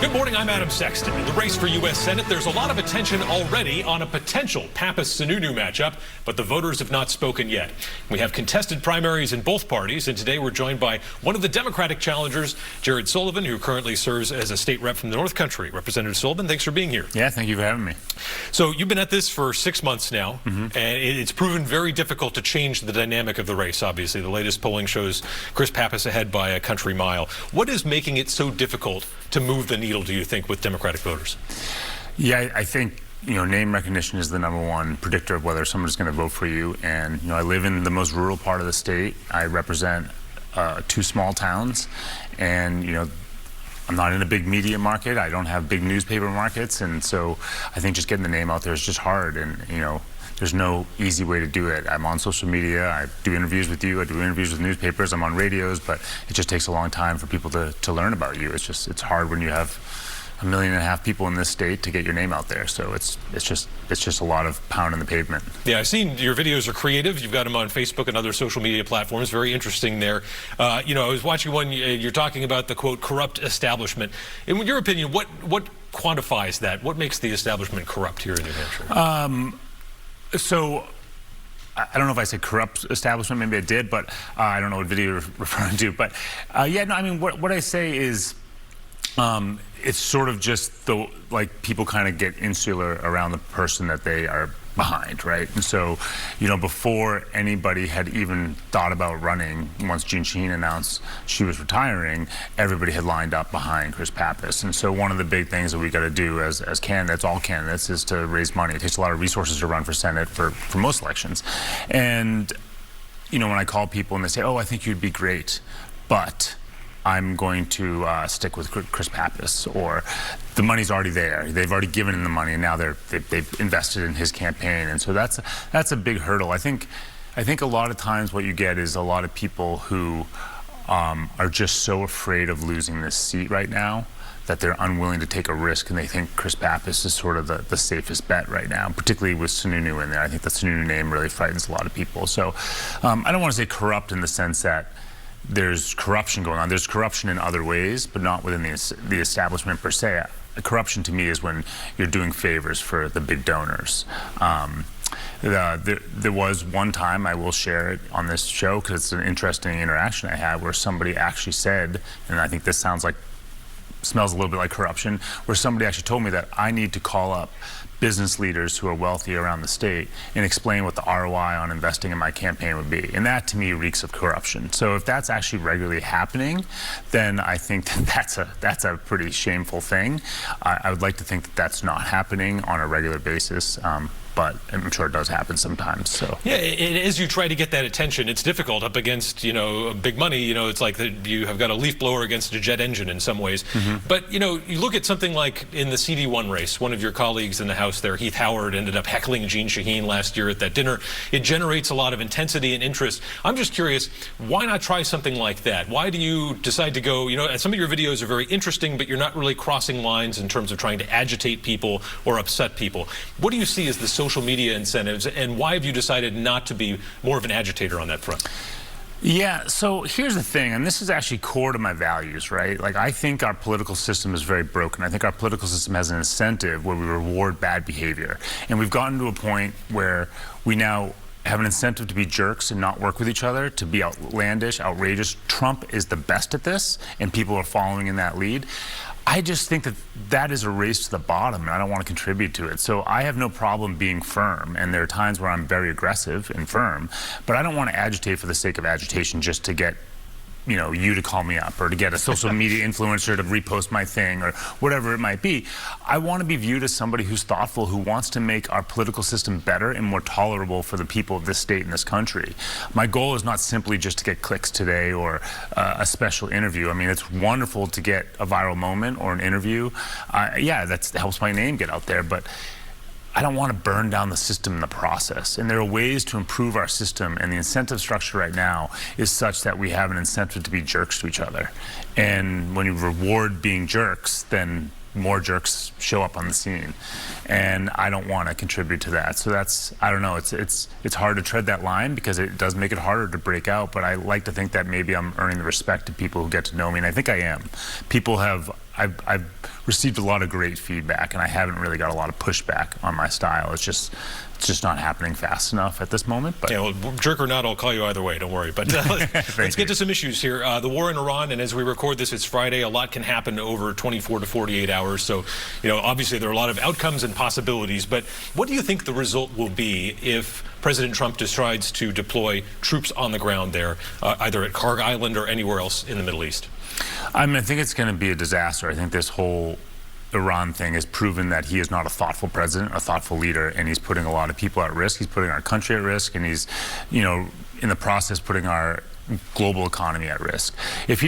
Good morning, I'm Adam Sexton. In the race for U.S. Senate, there's a lot of attention already on a potential Pappas-Sununu matchup, but the voters have not spoken yet. We have contested primaries in both parties, and today we're joined by one of the Democratic challengers, Sullivan, who currently serves as a state rep from the North Country. Representative Sullivan, thanks for being here. Yeah, thank you for having me. So you've been at this for 6 months now, and it's proven very difficult to change the dynamic of the race, obviously. The latest polling shows Chris Pappas ahead by a country mile. What is making it so difficult to move the needle, do you think, with Democratic voters? Yeah, I think, name recognition is the #1 predictor of whether someone's going to vote for you. And, I live in the most rural part of the state. I represent 2 small towns. And, I'm not in a big media market. I don't have big newspaper markets. And so I think just getting the name out there is just hard. And, there's no easy way to do it. I'm on social media. I do interviews with you. I do interviews with newspapers. I'm on radios. But it just takes a long time for people to learn about you. It's hard when you have 1.5 million people in this state to get your name out there. So it's just a lot of pounding the pavement. Yeah, I've seen your videos are creative. You've got them on Facebook and other social media platforms. Very interesting there. I was watching one. You're talking about the quote corrupt establishment. In your opinion, what quantifies that? What makes the establishment corrupt here in New Hampshire? So I don't know if I said corrupt establishment. Maybe I did, but I don't know what video you're referring to. But yeah, no. I mean, what I say is. It's sort of just people kind of get insular around the person that they are behind, right? And so, before anybody had even thought about running, once Jeanne Shaheen announced she was retiring, everybody had lined up behind Chris Pappas. And so one of the big things that we got to do as candidates, all candidates, is to raise money. It takes a lot of resources to run for Senate for most elections. And, when I call people and they say, oh, I think you'd be great, but I'm going to stick with Chris Pappas, or the money's already there. They've already given him the money, and now they've invested in his campaign, and so that's a big hurdle. I think a lot of times what you get is a lot of people who are just so afraid of losing this seat right now that they're unwilling to take a risk, and they think Chris Pappas is sort of the safest bet right now, particularly with Sununu in there. I think the Sununu name really frightens a lot of people. So I don't want to say corrupt in the sense that there's corruption going on. There's corruption in other ways, but not within the establishment per se. Corruption to me is when you're doing favors for the big donors. There was one time, I will share it on this show because it's an interesting interaction I had, where somebody actually said, and I think this smells a little bit like corruption, where somebody actually told me that I need to call up business leaders who are wealthy around the state and explain what the ROI on investing in my campaign would be. And that, to me, reeks of corruption. So if that's actually regularly happening, then I think that's a pretty shameful thing. I would like to think that that's not happening on a regular basis. But I'm sure it does happen sometimes. So yeah, as you try to get that attention, it's difficult up against big money. It's like you have got a leaf blower against a jet engine in some ways. But you look at something like in the CD1 race, one of your colleagues in the House there, Heath Howard, ended up heckling Jeanne Shaheen last year at that dinner. It generates a lot of intensity and interest. I'm just curious, why not try something like that? Why do you decide to go? Some of your videos are very interesting, but you're not really crossing lines in terms of trying to agitate people or upset people. What do you see as the social media incentives, and why have you decided not to be more of an agitator on that front? Yeah, so here's the thing, and this is actually core to my values, right? Like, I think our political system is very broken. I think our political system has an incentive where we reward bad behavior. And we've gotten to a point where we now have an incentive to be jerks and not work with each other, to be outlandish, outrageous. Trump is the best at this, and people are following in that lead. I just think that is a race to the bottom, and I don't want to contribute to it. So I have no problem being firm, and there are times where I'm very aggressive and firm, but I don't want to agitate for the sake of agitation just to get you to call me up, or to get a social media influencer to repost my thing, or whatever it might be. I want to be viewed as somebody who's thoughtful, who wants to make our political system better and more tolerable for the people of this state and this country. My goal is not simply just to get clicks today or a special interview. I mean, it's wonderful to get a viral moment or an interview. Yeah, that helps my name get out there, but I don't want to burn down the system in the process. And there are ways to improve our system, and the incentive structure right now is such that we have an incentive to be jerks to each other. And when you reward being jerks, then more jerks show up on the scene. And I don't want to contribute to that. So I don't know, it's hard to tread that line because it does make it harder to break out, but I like to think that maybe I'm earning the respect of people who get to know me, and I think I am. People have I've received a lot of great feedback, and I haven't really got a lot of pushback on my style. It's just not happening fast enough at this moment. But yeah, well, jerk or not, I'll call you either way. Don't worry. But let's get to some issues here. The war in Iran, and as we record this, it's Friday. A lot can happen over 24 to 48 hours. So, obviously there are a lot of outcomes and possibilities. But what do you think the result will be if President Trump decides to deploy troops on the ground there, either at Kharg Island or anywhere else in the Middle East? I mean, I think it's going to be a disaster. I think this whole Iran thing has proven that he is not a thoughtful president, a thoughtful leader, and he's putting a lot of people at risk. He's putting our country at risk, and he's, in the process, putting our global economy at risk. If he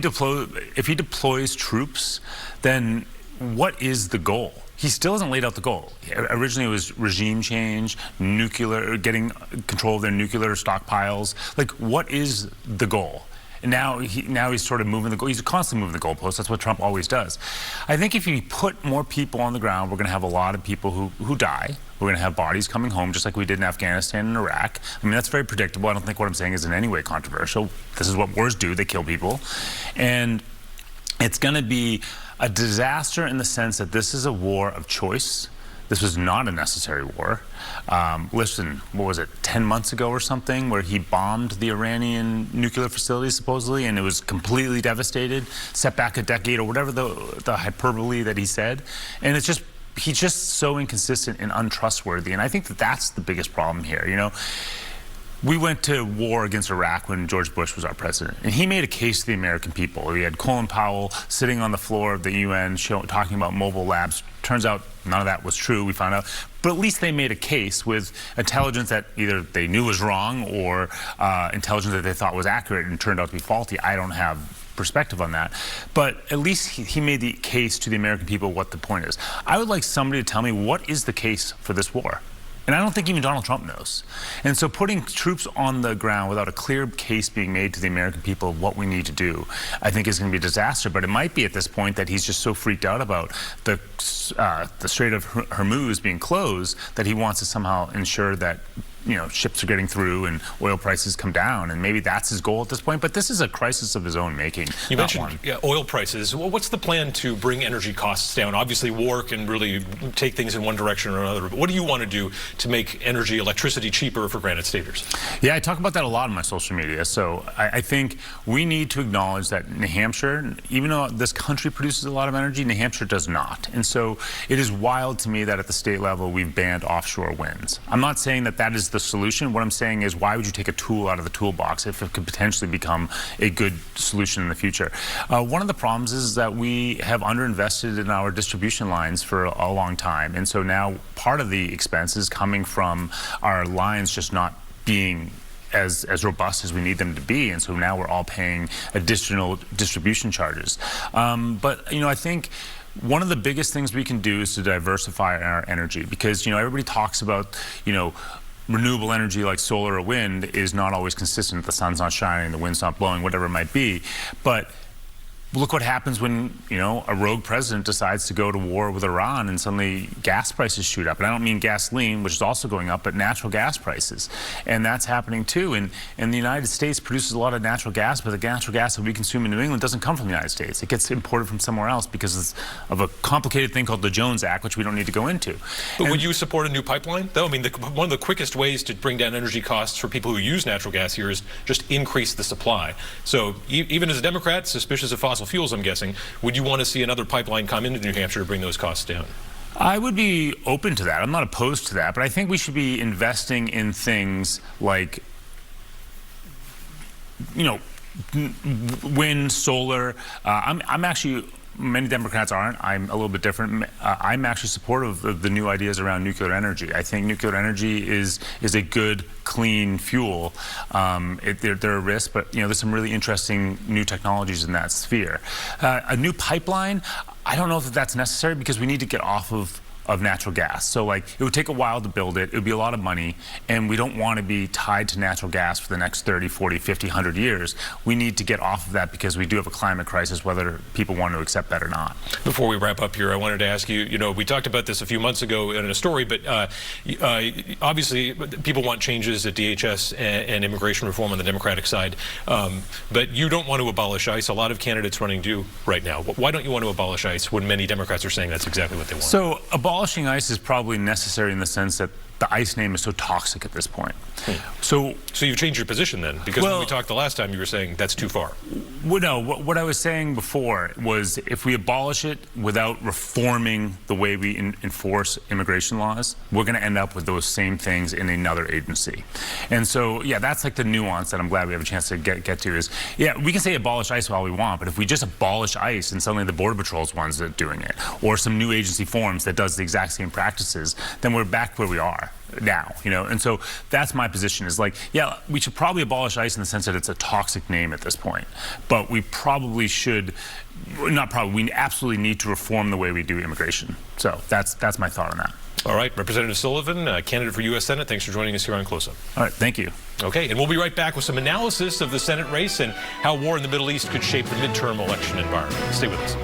deploys troops, then what is the goal? He still hasn't laid out the goal. Originally, it was regime change, getting control of their nuclear stockpiles. Like, what is the goal? And now he's sort of moving the goal. He's constantly moving the goalposts. That's what Trump always does. I think if you put more people on the ground, we're going to have a lot of people who die. We're going to have bodies coming home, just like we did in Afghanistan and Iraq. I mean, that's very predictable. I don't think what I'm saying is in any way controversial. This is what wars do. They kill people. And it's going to be a disaster in the sense that this is a war of choice. This was not a necessary war. Listen, what was it, 10 months ago or something, where he bombed the Iranian nuclear facility, supposedly, and it was completely devastated, set back a decade, or whatever the hyperbole that he said. And he's just so inconsistent and untrustworthy. And I think that's the biggest problem here, We went to war against Iraq when George Bush was our president, and he made a case to the American people. We had Colin Powell sitting on the floor of the UN talking about mobile labs. Turns out none of that was true, we found out. But at least they made a case with intelligence that either they knew was wrong or intelligence that they thought was accurate and turned out to be faulty. I don't have perspective on that. But at least he made the case to the American people what the point is. I would like somebody to tell me what is the case for this war. And I don't think even Donald Trump knows. And so putting troops on the ground without a clear case being made to the American people of what we need to do, I think is going to be a disaster. But it might be at this point that he's just so freaked out about the Strait of Hormuz being closed that he wants to somehow ensure that ships are getting through and oil prices come down, and maybe that's his goal at this point. But this is a crisis of his own making. You mentioned oil prices. Well, what's the plan to bring energy costs down? Obviously, war can really take things in one direction or another. But what do you want to do to make electricity cheaper for Granite Staters? Yeah, I talk about that a lot on my social media. So I think we need to acknowledge that New Hampshire, even though this country produces a lot of energy, New Hampshire does not. And so it is wild to me that at the state level we've banned offshore winds. I'm not saying that is the solution. What I'm saying is, why would you take a tool out of the toolbox if it could potentially become a good solution in the future? One of the problems is that we have underinvested in our distribution lines for a long time, and so now part of the expense is coming from our lines just not being as robust as we need them to be, and so now we're all paying additional distribution charges. But I think one of the biggest things we can do is to diversify our energy, because everybody talks about renewable energy like solar or wind is not always consistent. The sun's not shining, the wind's not blowing, whatever it might be. But look what happens when, a rogue president decides to go to war with Iran and suddenly gas prices shoot up. And I don't mean gasoline, which is also going up, but natural gas prices. And that's happening too. And the United States produces a lot of natural gas, but the natural gas that we consume in New England doesn't come from the United States. It gets imported from somewhere else because of a complicated thing called the Jones Act, which we don't need to go into. But would you support a new pipeline, though? I mean, one of the quickest ways to bring down energy costs for people who use natural gas here is just increase the supply. So even as a Democrat, suspicious of fossil fuels, I'm guessing, would you want to see another pipeline come into New Hampshire to bring those costs down? I would be open to that. I'm not opposed to that, but I think we should be investing in things like, wind, solar. I'm actually, many Democrats aren't. I'm a little bit different. I'm actually supportive of the new ideas around nuclear energy. I think nuclear energy is a good, clean fuel. There are risks, but there's some really interesting new technologies in that sphere. A new pipeline, I don't know if that's necessary, because we need to get off of of natural gas. So like it would take a while to build it. It would be a lot of money, and we don't want to be tied to natural gas for the next 30, 40, 50, 100 years. We need to get off of that because we do have a climate crisis, whether people want to accept that or not. Before we wrap up here, I wanted to ask you, you know, we talked about this a few months ago in a story, but obviously people want changes at DHS and immigration reform on the Democratic side, but you don't want to abolish ICE. A lot of candidates running do right now. Why don't you want to abolish ICE when many Democrats are saying that's exactly what they want? So abolishing ICE is probably necessary in the sense that the ICE name is so toxic at this point. So you've changed your position then? Because when we talked the last time, you were saying that's too far. Well, no, what I was saying before was if we abolish it without reforming the way we enforce immigration laws, we're going to end up with those same things in another agency. And so, yeah, that's like the nuance that I'm glad we have a chance to get to is, yeah, we can say abolish ICE all we want, but if we just abolish ICE and suddenly the Border Patrol's ones that are doing it, or some new agency forms that does the exact same practices, then we're back where we are now, you know. And so that's my position is like, yeah, we should probably abolish ICE in the sense that it's a toxic name at this point, but we probably should, not probably, we absolutely need to reform the way we do immigration. So that's my thought on that. All right, Representative Sullivan, candidate for U.S. Senate, thanks for joining us here on Close Up. All right, thank you. Okay, and we'll be right back with some analysis of the Senate race and how war in the Middle East could shape the midterm election environment. Stay with us.